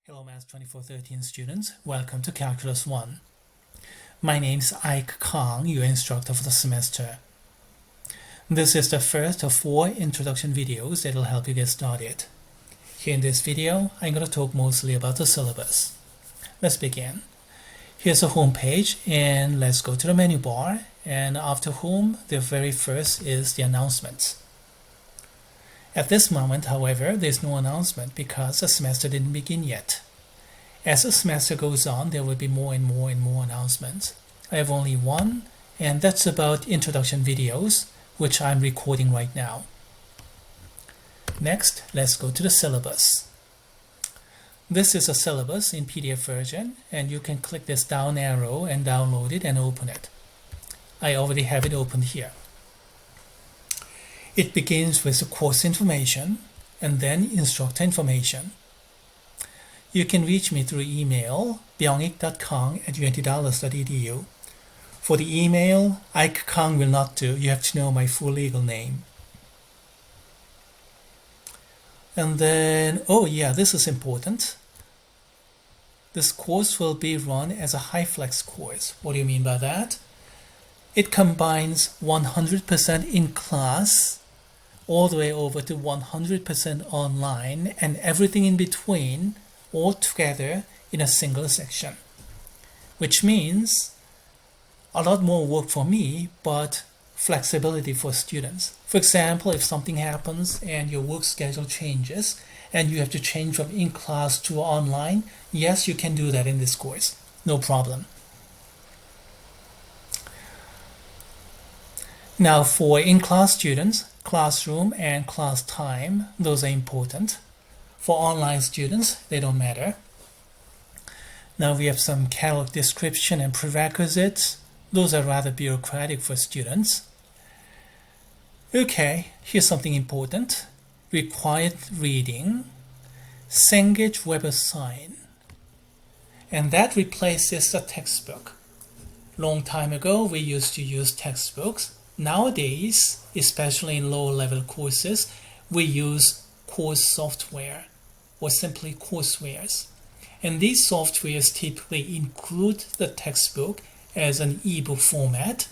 Hello Math 2413 students, welcome to Calculus 1. My name is Ike Kong, your instructor for the semester. This is the first of 4 introduction videos that will help you get started. Here in this video, I'm going to talk mostly about the syllabus. Let's begin. Here's the home page and let's go to the menu bar, and after home, the very first is the announcements. At this moment, however, there's no announcement because the semester didn't begin yet. As the semester goes on, there will be more and more announcements. I have only one, and that's about introduction videos, which I'm recording right now. Next, let's go to the syllabus. This is a syllabus in PDF version, and you can click this down arrow and download it and open it. I already have it opened here. It begins with the course information and then instructor information. You can reach me through email byongik.kong@untdallas.edu. For the email, Ike Kong will not do. You have to know my full legal name. And then, oh yeah, this is important. This course will be run as a HyFlex course. What do you mean by that? It combines 100% in class all the way over to 100% online and everything in between all together in a single section, which means a lot more work for me but flexibility for students. For example, if something happens and your work schedule changes and you have to change from in-class to online, yes, you can do that in this course, no problem. Now for in-class students, classroom and class time, those are important. For online students, they don't matter. Now we have some catalog description and prerequisites. Those are rather bureaucratic for students. Okay, here's something important. Required reading, Cengage WebAssign. And that replaces the textbook. Long time ago, we used to use textbooks. Nowadays, especially in lower level courses, we use course software or simply coursewares. And these softwares typically include the textbook as an ebook format,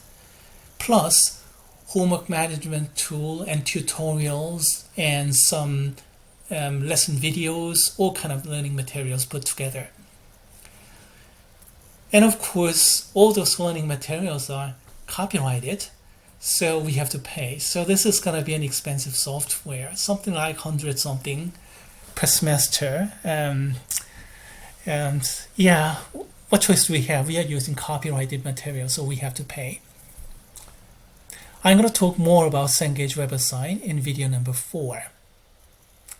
plus homework management tool and tutorials and some lesson videos, all kind of learning materials put together. And of course, all those learning materials are copyrighted, so we have to pay. So this is going to be an expensive software, something like 100 something per semester. And yeah, what choice do we have? We are using copyrighted material, so we have to pay. I'm going to talk more about Cengage WebAssign in video number 4.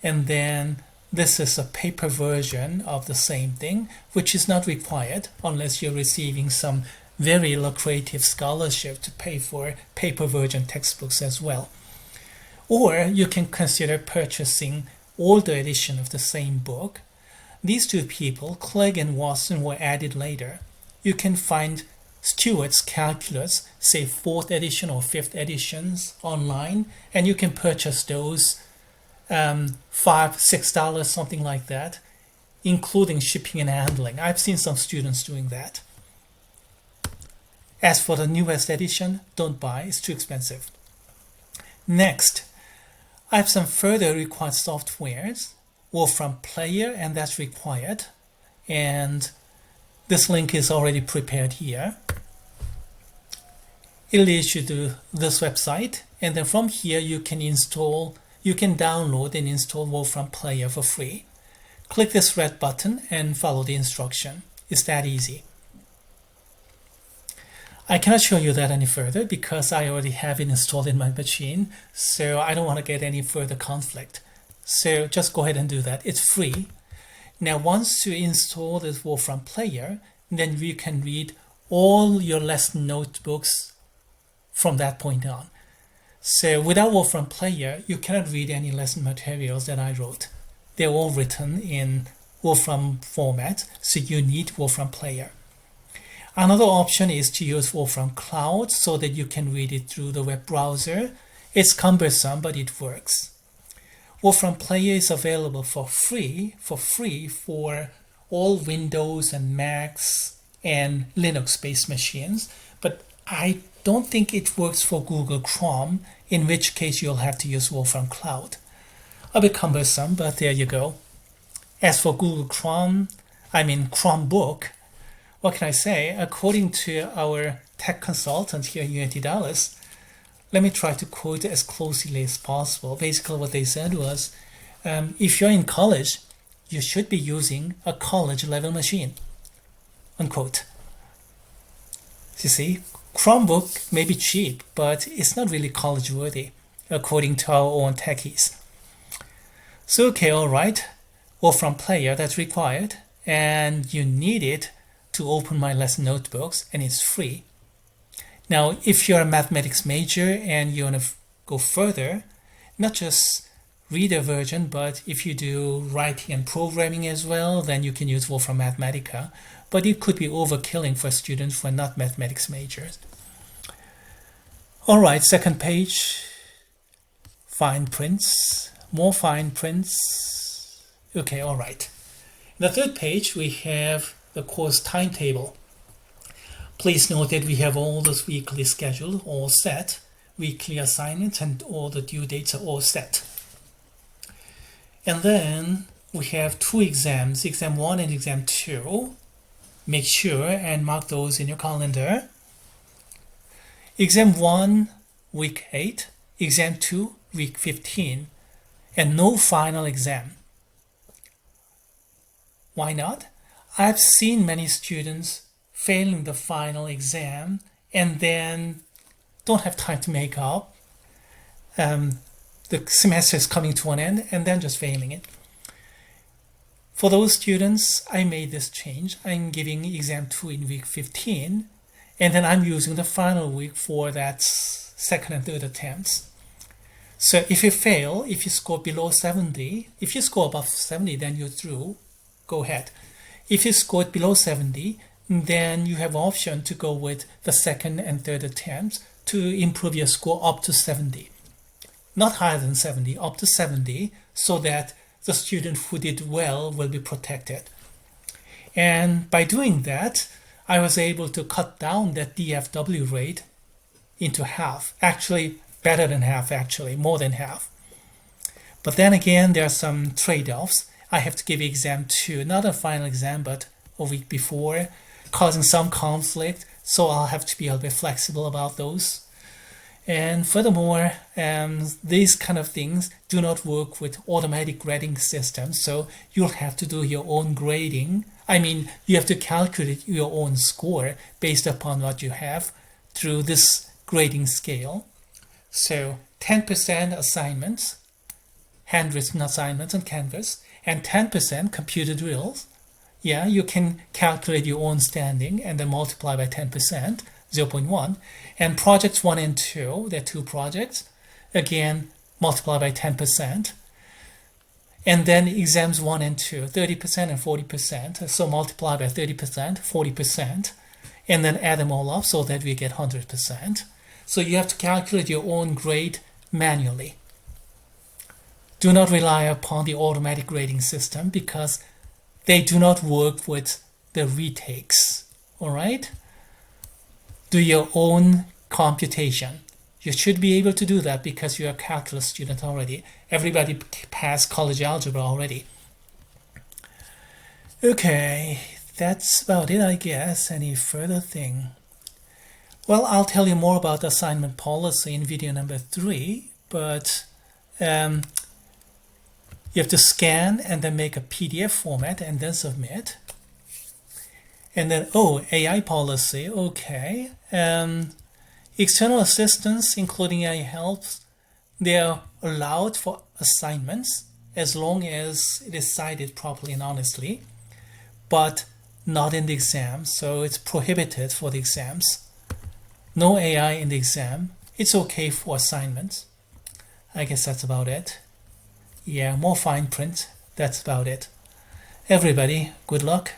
And then this is a paper version of the same thing, which is not required unless you're receiving some very lucrative scholarship to pay for paper version textbooks as well. Or you can consider purchasing older edition of the same book. These two people, Clegg and Watson, were added later. You can find Stewart's Calculus, say 4th edition or 5th editions online, and you can purchase those $5, $6, something like that, including shipping and handling. I've seen some students doing that. As for the newest edition, don't buy, it's too expensive. Next, I have some further required softwares, Wolfram Player, and that's required. And this link is already prepared here. It leads you to this website, and then from here you can download and install Wolfram Player for free. Click this red button and follow the instruction. It's that easy. I cannot show you that any further because I already have it installed in my machine, so I don't want to get any further conflict. So just go ahead and do that. It's free. Now once you install this Wolfram Player, then you can read all your lesson notebooks from that point on. So without Wolfram Player, you cannot read any lesson materials that I wrote. They're all written in Wolfram format, so you need Wolfram Player. Another option is to use Wolfram Cloud so that you can read it through the web browser. It's cumbersome, but it works. Wolfram Player is available for free for all Windows and Macs and Linux-based machines, but I don't think it works for Google Chrome, in which case you'll have to use Wolfram Cloud. A bit cumbersome, but there you go. As for Google Chrome, Chromebook, what can I say? According to our tech consultant here at UT Dallas, let me try to quote it as closely as possible. Basically what they said was, if you're in college, you should be using a college-level machine, unquote. You see, Chromebook may be cheap, but it's not really college-worthy, according to our own techies. So, okay, all right, Wolfram Player, that's required, and you need it to open my lesson notebooks, and it's free. Now, if you're a mathematics major and you want to go further, not just reader version, but if you do writing and programming as well, then you can use Wolfram Mathematica. But it could be overkilling for students who are not mathematics majors. All right, second page, fine prints, more fine prints. Okay, all right. The third page, we have the course timetable. Please note that we have all this weekly schedule all set, weekly assignments, and all the due dates are all set. And then we have two exams, exam 1 and exam 2. Make sure and mark those in your calendar. Exam 1, week 8, exam 2, week 15, and no final exam. Why not? I've seen many students failing the final exam and then don't have time to make up. The semester is coming to an end and then just failing it. For those students, I made this change. I'm giving exam 2 in week 15, and then I'm using the final week for that second and third attempts. So if you fail, if you score below 70, if you score above 70, then you're through. Go ahead. If you scored below 70, then you have option to go with the second and third attempts to improve your score up to 70. Not higher than 70, up to 70, so that the student who did well will be protected. And by doing that, I was able to cut down that DFW rate into half. Actually, better than half, actually, more than half. But then again, there are some trade-offs. I have to give exam 2, not a final exam, but a week before, causing some conflict, so I'll have to be a little bit flexible about those. And furthermore, these kind of things do not work with automatic grading systems, so you'll have to do your own grading. You have to calculate your own score based upon what you have through this grading scale. So 10% assignments, handwritten assignments on Canvas, and 10% computer drills. Yeah, you can calculate your own standing and then multiply by 10%. 0.1, and projects 1 and 2, there are 2 projects, again multiply by 10%, and then exams 1 and 2, 30% and 40%, so multiply by 30%, 40%, and then add them all up so that we get 100%. So you have to calculate your own grade manually. Do not rely upon the automatic grading system because they do not work with the retakes, all right? Do your own computation. You should be able to do that because you're a calculus student already. Everybody passed college algebra already. Okay, that's about it, I guess. Any further thing? Well, I'll tell you more about the assignment policy in video number 3, but you have to scan and then make a PDF format and then submit. And then, AI policy, okay. External assistance, including AI help, they are allowed for assignments as long as it is cited properly and honestly, but not in the exam, so it's prohibited for the exams. No AI in the exam. It's okay for assignments. I guess that's about it. Yeah, more fine print. That's about it. Everybody, good luck.